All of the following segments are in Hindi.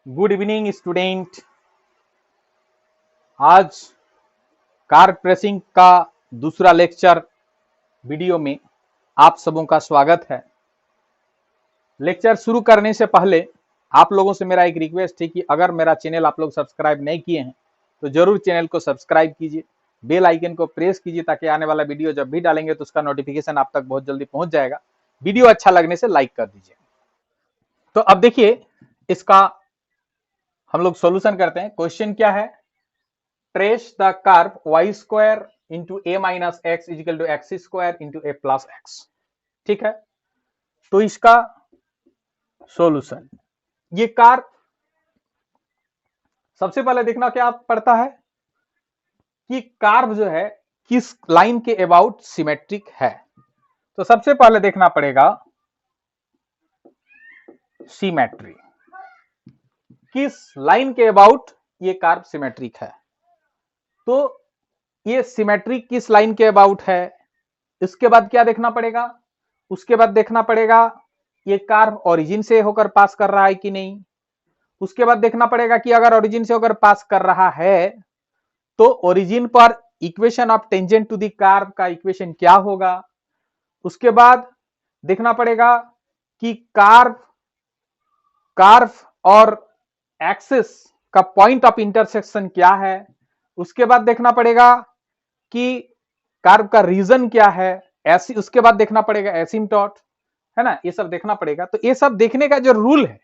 Good evening student. आज कार प्रेसिंग का दूसरा लेक्चर वीडियो में आप सबों का स्वागत है। लेक्चर शुरू करने से पहले आप लोगों से मेरा एक रिक्वेस्ट है कि अगर मेरा चैनल आप लोग सब्सक्राइब नहीं किए हैं तो जरूर चैनल को सब्सक्राइब कीजिए, बेल आइकन को प्रेस कीजिए ताकि आने वाला वीडियो जब भी डालेंगे तो उसका नोटिफिकेशन आप तक बहुत जल्दी पहुंच जाएगा। वीडियो अच्छा लगने से लाइक कर दीजिए। तो अब देखिए, इसका हम लोग सॉल्यूशन करते हैं। क्वेश्चन क्या है? Trace the curve y square into a minus x is equal to x square into a plus x. ठीक है, तो इसका सॉल्यूशन, ये कर्व सबसे पहले देखना क्या पड़ता है कि कर्व जो है किस लाइन के अबाउट सिमेट्रिक है। तो सबसे पहले देखना पड़ेगा सिमेट्री, किस लाइन के अबाउट ये कर्व सिमेट्रिक है। तो ये सिमेट्री किस लाइन के अबाउट है, इसके बाद क्या देखना पड़ेगा? उसके बाद देखना पड़ेगा ये कर्व ओरिजिन से होकर पास कर रहा है कि नहीं। उसके बाद देखना पड़ेगा कि अगर ओरिजिन से होकर पास कर रहा है तो ओरिजिन पर equation of tangent to the curve का इक्वेशन क्या होगा। उसके बाद देखना पड़ेगा कि कर्व और एक्सिस का पॉइंट ऑफ इंटरसेक्शन क्या है। उसके बाद देखना पड़ेगा कि कर्व का रीजन क्या है। ऐसी उसके बाद देखना पड़ेगा एसिम्पटोट, है ना, ये सब देखना पड़ेगा। तो ये सब देखने का जो रूल है,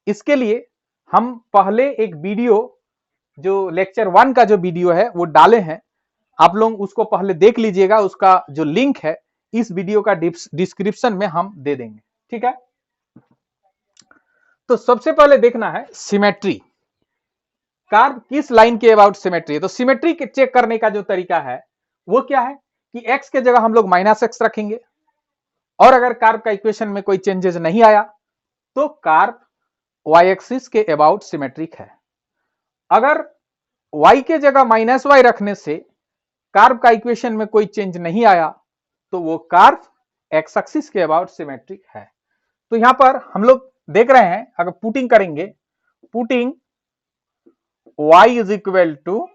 इसके लिए हम पहले एक वीडियो, जो लेक्चर 1 का जो वीडियो है वो डाले हैं, आप लोग उसको पहले देख लीजिएगा। उसका जो लिंक है इस वीडियो का डिस्क्रिप्शन में हम दे देंगे। ठीक है, तो सबसे पहले देखना है सिमेट्री, कर्व किस लाइन के अबाउट सिमेट्री है। तो सिमेट्री चेक करने का जो तरीका है वो क्या है कि x के जगह हम लोग माइनस एक्स रखेंगे, और अगर कर्व का इक्वेशन में कोई चेंजेस नहीं आया तो कर्व y एक्सिस के अबाउट सिमेट्रिक है। अगर y के जगह माइनस वाई रखने से कर्व का इक्वेशन में कोई चेंज नहीं आया तो वो कर्व x एक्सिस के अबाउट सिमेट्रिक है। तो यहां पर हम लोग देख रहे हैं, अगर पुटिंग करेंगे, putting y is equal to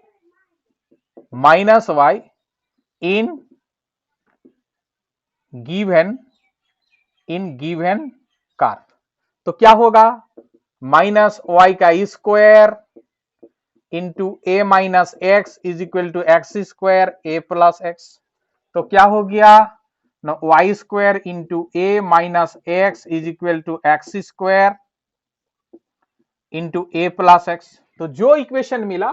minus y in given curve, तो क्या होगा? माइनस वाई का square into a minus x is equal to x square a plus x. तो क्या हो गया ना, y square into a minus x is equal to x square into a plus x. तो जो इक्वेशन मिला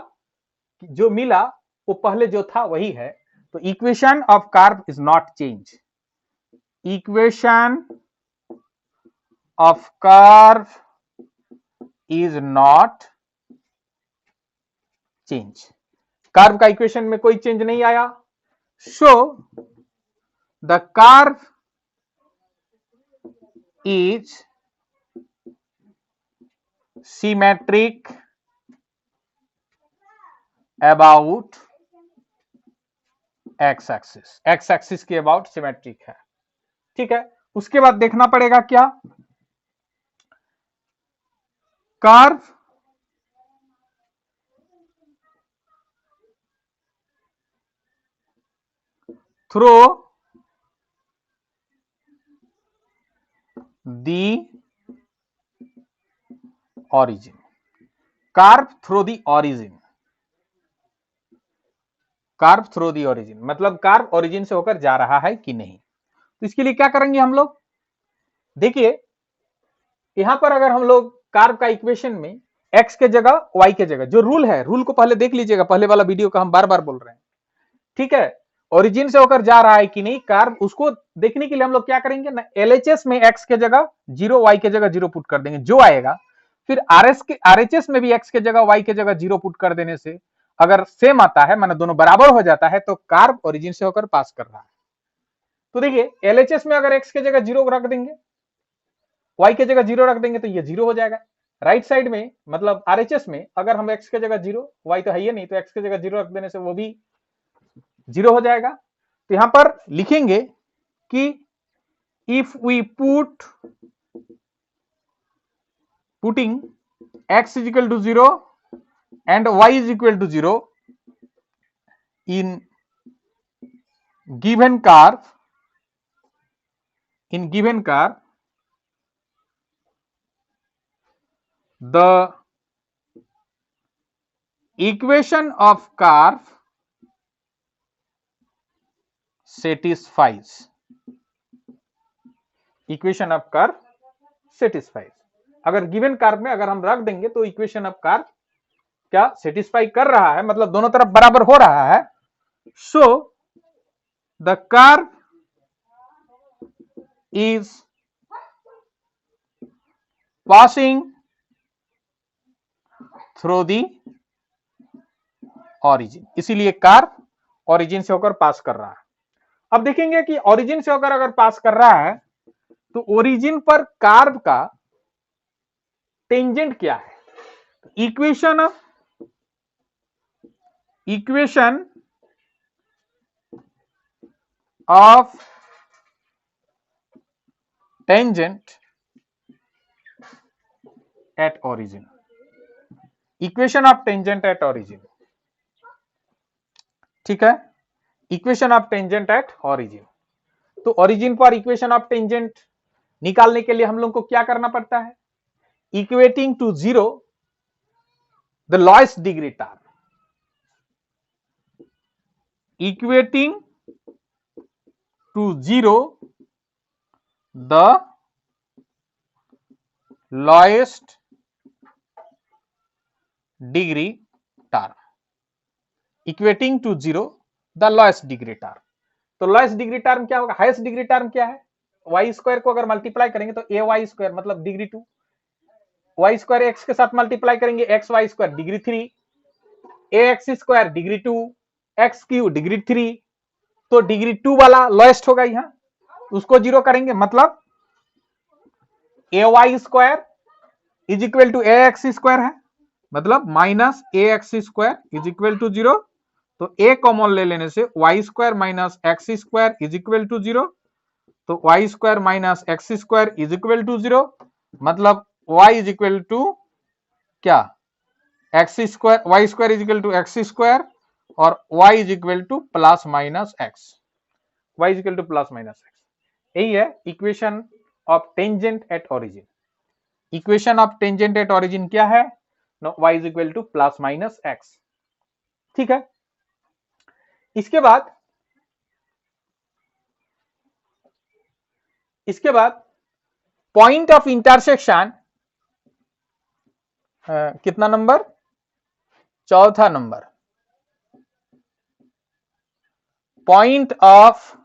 वो पहले जो था वही है। तो equation of curve is not change, equation of curve is not change, curve का इक्वेशन में कोई चेंज नहीं आया। So the curve is symmetric about x axis, x axis के अबाउट सिमेट्रिक है। ठीक है, उसके बाद देखना पड़ेगा क्या, curve through the origin, curve through the origin, curve through the origin मतलब कर्व ओरिजिन से होकर जा रहा है कि नहीं। तो इसके लिए क्या करेंगे हम लोग, देखिए यहां पर अगर हम लोग कर्व का इक्वेशन में x के जगह y के जगह, जो रूल है, रूल को पहले देख लीजिएगा, पहले वाला वीडियो का हम बार बार बोल रहे हैं। ठीक है, ओरिजिन से होकर जा रहा है कि नहीं कर्व, उसको देखने के लिए हम लोग क्या करेंगे ना, एलएचएस में x के जगह 0, y के जगह 0 पुट कर देंगे, जो आएगा। फिर आरएचएस में भी x के जगह y के जगह 0 पुट कर देने से अगर सेम आता है, माने दोनों बराबर हो जाता है, तो कर्व ओरिजिन से होकर पास कर रहा है। तो देखिए एलएचएस में अगर x के जगह 0 रख देंगे, y के जगह 0 रख देंगे तो ये 0 हो जाएगा। राइट साइड में मतलब आरएचएस में अगर हम x के जगह 0, y तो है ही नहीं, तो x के जगह 0 रख देने से वो भी 0 हो जाएगा। तो यहां पर लिखेंगे कि if we putting x is equal to 0 and y is equal to 0 in given curve, the equation of curve satisfies. Equation of curve satisfies. अगर गिवन कर्व में अगर हम रख देंगे तो इक्वेशन ऑफ कर्व क्या सेटिस्फाई कर रहा है, मतलब दोनों तरफ बराबर हो रहा है। So the curve is passing through the origin, इसीलिए कर्व ऑरिजिन से होकर पास कर रहा है। अब देखेंगे कि ऑरिजिन से होकर अगर पास कर रहा है तो ओरिजिन पर कर्व का टेंजेंट क्या है। Equation of tangent at origin, equation of tangent at origin, ठीक है, equation of tangent at origin. तो ओरिजिन पर इक्वेशन ऑफ टेंजेंट निकालने के लिए हम लोग को क्या करना पड़ता है, equating to zero the lowest degree term, equating to zero the lowest degree term, equating to zero the lowest degree term. तो लोएस्ट डिग्री टर्म क्या होगा, हाईएस्ट डिग्री टर्म क्या है, वाई स्क्वायर को अगर मल्टीप्लाई करेंगे तो ए वाई स्क्वायर मतलब डिग्री 2, वाई स्क्वायर एक्स के साथ मल्टीप्लाई करेंगे x y square degree 3, a x square degree 2, x cube degree 3, तो डिग्री 2 वाला लोएस्ट होगा यहां, उसको जीरो करेंगे मतलब a y square is equal to a x square है, मतलब minus a x square is equal to zero. तो ए कॉमन ले लेने से y square minus x square is equal to zero, तो y square minus x square is equal to zero, मतलब वाई इज इक्वल टू क्या, x square, y square is equal to x square और y is equal to plus minus x, y is equal to plus minus x. यही है equation of tangent at origin. Equation of tangent at origin क्या है, y is equal to plus minus x, ठीक है। इसके बाद पॉइंट ऑफ इंटरसेक्शन, कितना नंबर, चौथा number, point of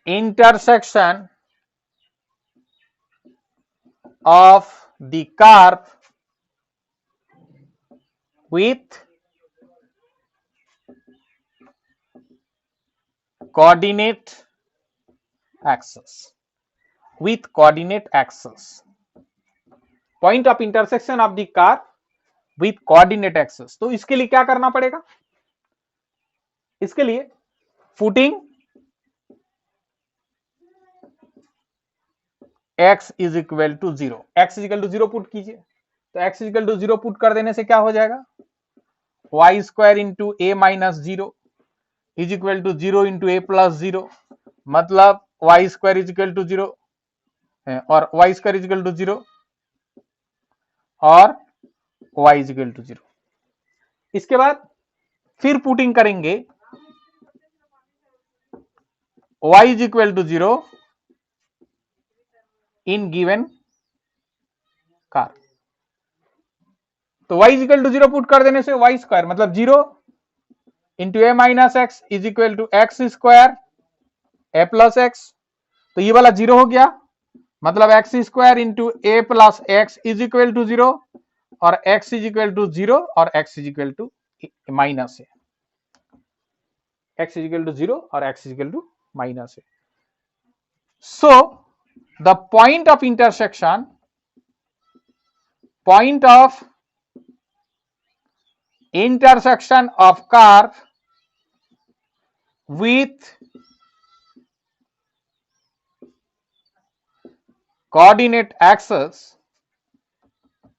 intersection of the curve with coordinate axis, with coordinate axis, point of intersection of the curve with coordinate axis। तो इसके लिए क्या करना पड़ेगा, इसके लिए putting x is equal to zero, x is equal to zero put कीजिए, तो x is equal to zero put कर देने से क्या हो जाएगा, y square into a minus zero is equal to zero into a plus zero, मतलब y square is equal to zero और y square is equal to zero और y is equal to zero. इसके बाद फिर पुटिंग करेंगे y is equal to zero in given curve, तो y is equal to zero put कर देने से वाई स्क्वायर मतलब zero into a minus x is equal to x square a plus x, तो ये वाला जीरो हो गया, मतलब x square into a plus x is equal to zero और x is equal to zero और x is equal to minus है, x is equal to zero और x is equal to minus है। So the point of intersection, point of intersection of curve with coordinate axis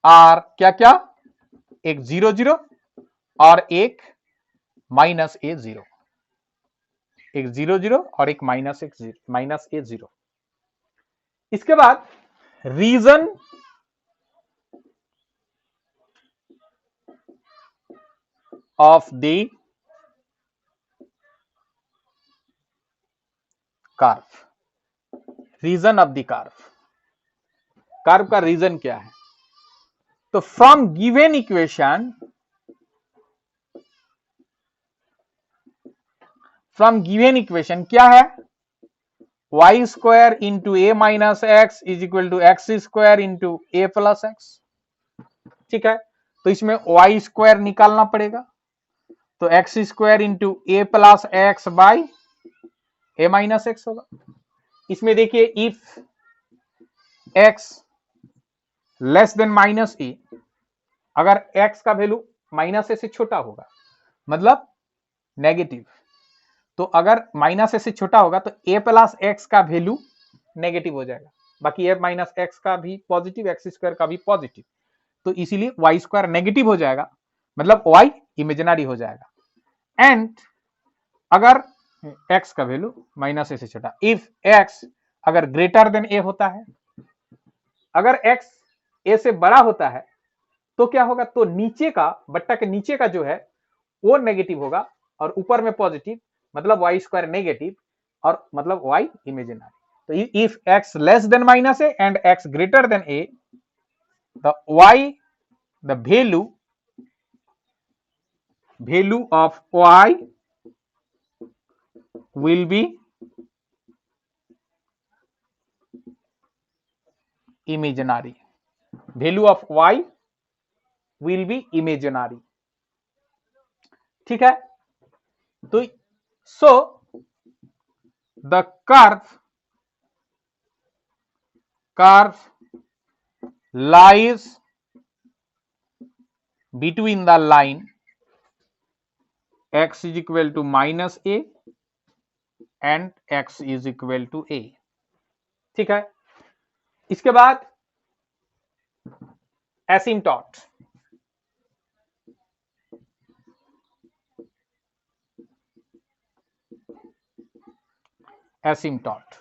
are क्या क्या, एक 0 0 और एक माइनस ए 0, एक 0 0 और एक माइनस ए 0। इसके बाद region of the curve, region of the curve, curve का रीजन क्या है? तो from given equation, from given equation क्या है? y square into a minus x is equal to x square into a plus x. ठीक है, तो इसमें y स्क्वायर निकालना पड़ेगा, तो x square into a plus x by a minus x होगा। इसमें देखिए if x less than minus a, अगर x का वैल्यू माइनस ए से छोटा होगा मतलब नेगेटिव, तो अगर माइनस ए से छोटा होगा तो a प्लस एक्स का वैल्यू नेगेटिव हो जाएगा, बाकी a माइनस एक्स का भी पॉजिटिव, एक्स स्क्वायर का भी पॉजिटिव, तो इसीलिए y स्क्वायर नेगेटिव हो जाएगा, मतलब y इमेजिनरी हो जाएगा। एंड अगर x का वैल्यू माइनस ए से छोटा, इफ x अगर ग्रेटर देन a होता है, अगर x a से बड़ा होता है तो क्या होगा? तो नीचे का, बट्टा के नीचे का जो है वो नेगेटिव होगा और ऊपर में पॉजिटिव, मतलब y स्क्वायर नेगेटिव और मतलब y इमेजिनरी। तो if x less than minus A and x greater than a, the y, the value of y will be imaginary, value of y will be imaginary। ठीक है, तो so the curve lies between the line x is equal to minus a and x is equal to a। ठीक है, इसके बाद एसिम्पटॉट, एसिम्पटॉट,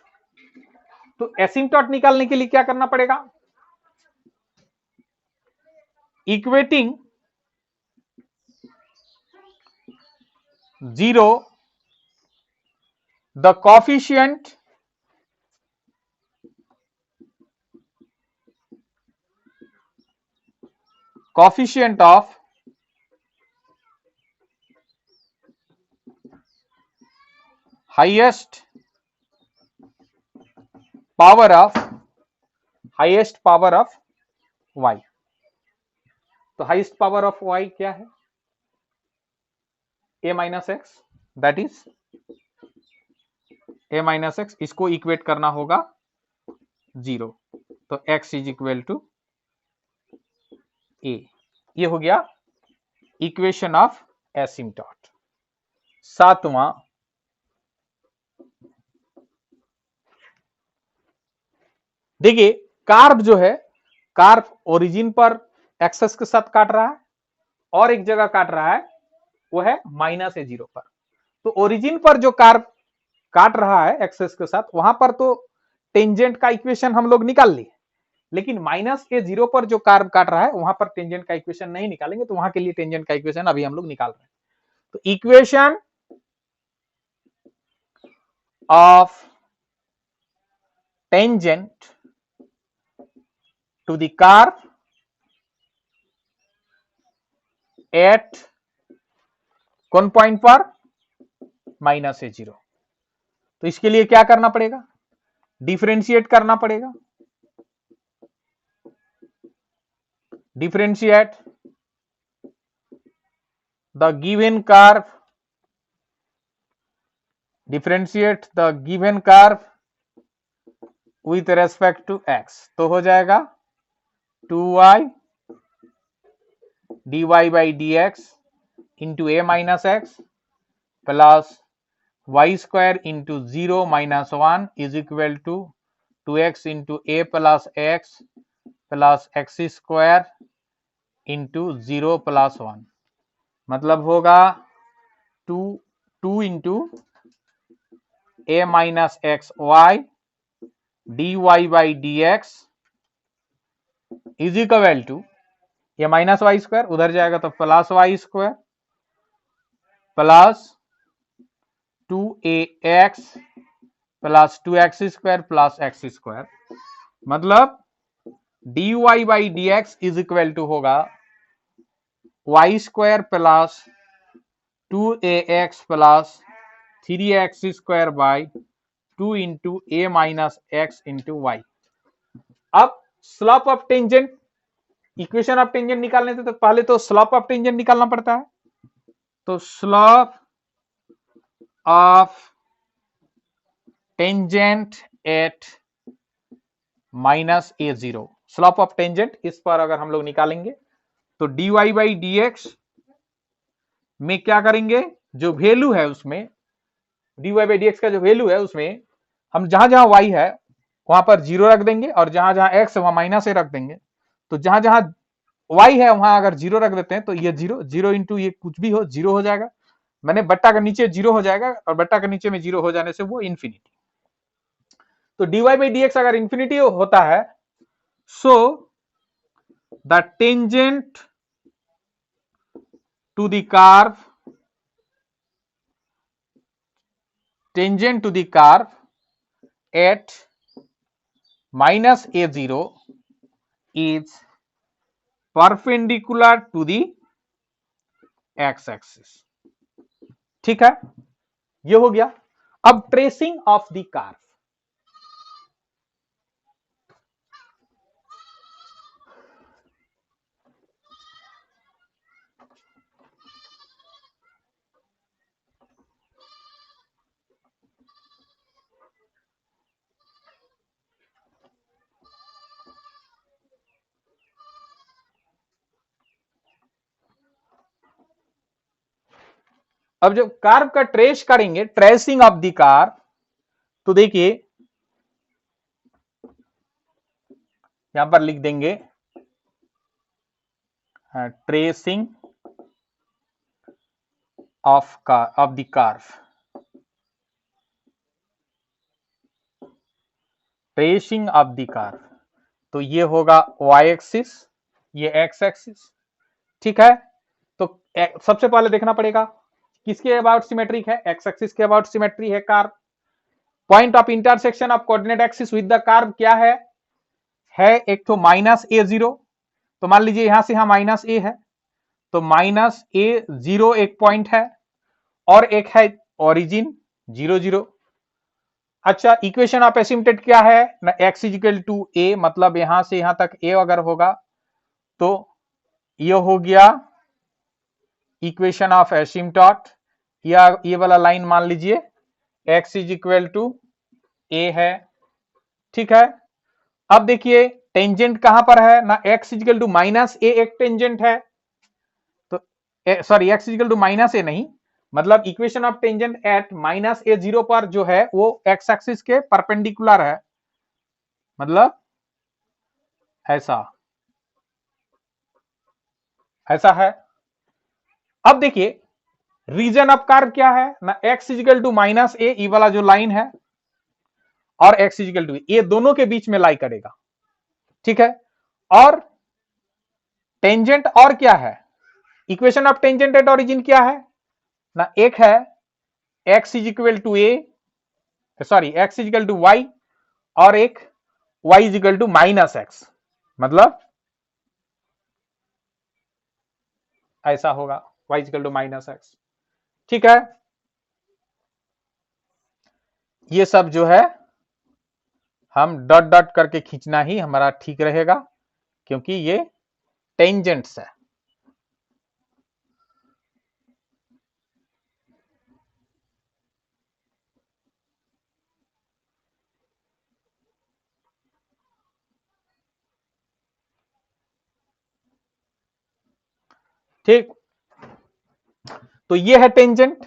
तो एसिम्पटॉट निकालने के लिए क्या करना पड़ेगा? Equating 0 the coefficient of highest power of y। तो हाईएस्ट पावर ऑफ y क्या है? a minus x, that is a minus x, इसको इक्वेट करना होगा 0, तो x is equal to a। ये हो गया इक्वेशन ऑफ एसिम्पटॉट। सातवां, देखिए कार्व जो है, कार्व ओरिजिन पर एक्सेस के साथ काट रहा है और एक जगह काट रहा है वो है माइनस ए 0 पर। तो ओरिजिन पर जो कार्व काट रहा है एक्सेस के साथ, वहां पर तो टेंजेंट का इक्वेशन हम लोग निकाल लिए, लेकिन माइनस ए 0 पर जो कार्व काट रहा है वहां पर टेंजेंट का इक्वेशन नहीं निकालेंगे, तो वहां के लिए टेंजेंट का इक्वेशन अभी हम लोग निकाल रहे हैं। तो equation of tangent to the curve at कौन पॉइंट पर? Minus a 0। तो इसके लिए क्या करना पड़ेगा? डिफरेंशिएट करना पड़ेगा, differentiate the given curve, differentiate the given curve with respect to x, तो हो जाएगा 2y dy by dx into a minus x plus y square into 0 minus 1 is equal to 2x into a plus x square into 0 plus 1, मतलब होगा 2 into a minus x y d y by d x is equal to, ये माइनस वाई स्क्वायर उधर जाएगा तो plus y square plus 2ax plus 2x square plus x square, मतलब d y by d x is equal to होगा y square plus 2ax plus 3x square by 2 into a minus x into y. अब slope of tangent, equation of tangent निकालने से तो पहले तो स्लोप ऑफ टेंजेंट निकालना पड़ता है, तो slope of tangent at minus a zero, slope of tangent इस पर अगर हम लोग निकालेंगे तो d y by d x में क्या करेंगे, जो वैल्यू है उसमें d y by d x का जो वैल्यू है उसमें हम जहां जहां वाई है वहां पर जीरो रख देंगे और जहां जहां एक्स है वहां माइनस ए रख देंगे। तो जहां जहां वाई है वहां अगर जीरो रख देते हैं तो ये जीरो, जीरो इंटू ये कुछ भी हो जीरो हो जाएगा, मैंने बट्टा का नीचे जीरो हो जाएगा और बट्टा के नीचे में जीरो हो जाने से वो इंफिनिटी। तो dy बाई डी एक्स अगर इंफिनिटी होता है, so the tangent to the curve, tangent to the curve at minus a zero is perpendicular to the x axis. ठीक है, ये हो गया। अब ट्रेसिंग ऑफ द कर्व, अब जब कर्व का ट्रेस करेंगे, ट्रेसिंग ऑफ द कर्व, तो देखिए यहां पर लिख देंगे tracing of the curve, tracing of the curve, तो ये होगा y एक्सिस, ये x एक्सिस। ठीक है, तो सबसे पहले देखना पड़ेगा किसके अबाउट सिमेट्रिक है, x एक्सिस के अबाउट सिमेट्री है curve. Point of intersection of coordinate axis with the curve क्या है एक तो माइनस ए जीरो, तो मान लीजिए यहां से यहां माइनस ए है तो माइनस ए जीरो एक पॉइंट है और एक है ओरिजिन 0 0। अच्छा, इक्वेशन ऑफ एसिम्पटोट क्या है ना, x इजिकल टू ए, मतलब यहां से यहां तक a अगर होगा तो ये हो गया इक्वेशन ऑफ एसिम्पटोट, या ये वाला लाइन मान लीजिए x इज इक्वल टू ए है। ठीक है, अब देखिए टेंजेंट कहां पर है ना, x is equal to minus a एक टेंजेंट है, तो sorry x is equal to minus a नहीं, मतलब equation of tangent at minus a zero पर जो है वो x एक्सिस के परपेंडिकुलर है, मतलब ऐसा ऐसा है। अब देखिए रीजन ऑफ कर्व क्या है ना, x इजिकल टू माइनस ए, ये वाला जो लाइन है, और x इजिकल टू ये दोनों के बीच में लाई करेगा। ठीक है, और टेंजेंट और क्या है, equation of tangent at origin क्या है ना, एक है x is equal to a, sorry x is equal to y, और एक y is equal to minus x, मतलब ऐसा होगा y is equal to minus x. ठीक है, ये सब जो है हम डॉट डॉट करके खींचना ही हमारा ठीक रहेगा, क्योंकि ये टेंजेंट्स है। ठीक, तो ये है टेंजेंट,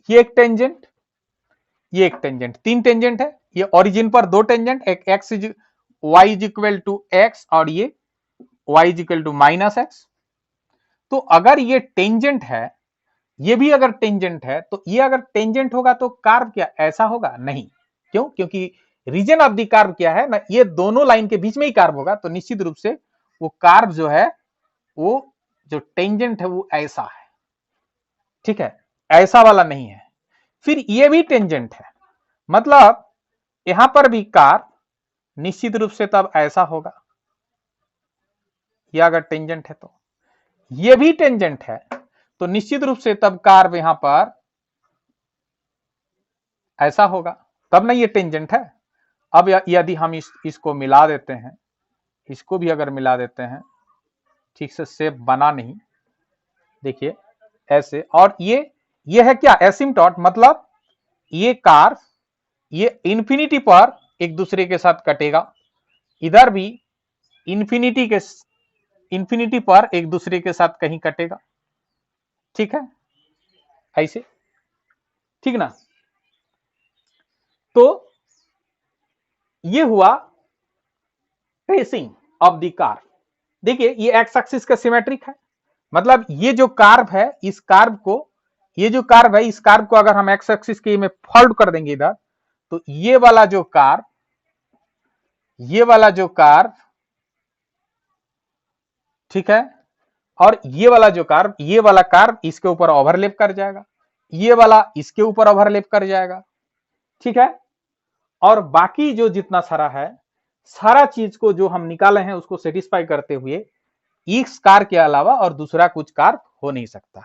ये एक टेंजेंट, ये एक टेंजेंट, तीन टेंजेंट है। ये ओरिजिन पर दो टेंजेंट, एक y is equal to x और ये y is equal to minus x. तो अगर ये टेंजेंट है, ये भी अगर टेंजेंट है, तो ये अगर टेंजेंट होगा तो कार्व क्या ऐसा होगा? नहीं। क्यों? क्योंकि रीजन ऑफ द कार्व क्या है ना, ये दोनों लाइन के बीच में ही कार्व होगा, तो निश्चित रूप से वो कार्व जो है, वो जो टेंजेंट है वो ऐसा है, ठीक है, ऐसा वाला नहीं है। फिर ये भी टेंजेंट है, मतलब यहां पर भी कार्व निश्चित रूप से तब ऐसा होगा, या अगर टेंजेंट है तो ये भी टेंजेंट है, तो निश्चित रूप से तब कार्व यहां पर ऐसा होगा, तब ना ये टेंजेंट है। अब यदि हम इसको मिला देते हैं, इसको भी अगर मिला देते हैं, ठीक से शेप बना नहीं, देखिए ऐसे, और ये है क्या? एसिम्पटोट, मतलब ये कार्व ये इंफिनिटी पर एक दूसरे के साथ कटेगा, इधर भी इंफिनिटी पर एक दूसरे के साथ कहीं कटेगा, ठीक है, ऐसे, ठीक ना। तो ये हुआ ट्रेसिंग ऑफ द कार्व। देखिए ये एक्स एक्सिस का सिमेट्रिक है, मतलब ये जो कार्व है, इस कार्व को, ये जो कार्व है, इस कार्व को अगर हम एक्स एक्सिस के में फोल्ड कर देंगे इधर, तो ये वाला जो कार्व, ये वाला जो कार्व, ठीक है, और ये वाला जो कार्व, ये वाला कार्व इसके ऊपर ओवरलैप कर जाएगा, ये वाला इसके ऊपर ओवरलैप कर जाएगा, ठीक है। और बाकी जो जितना सारा है, सारा चीज को जो हम निकाले हैं उसको सेटिस्फाई करते हुए इस कार के अलावा और दूसरा कुछ कार हो नहीं सकता।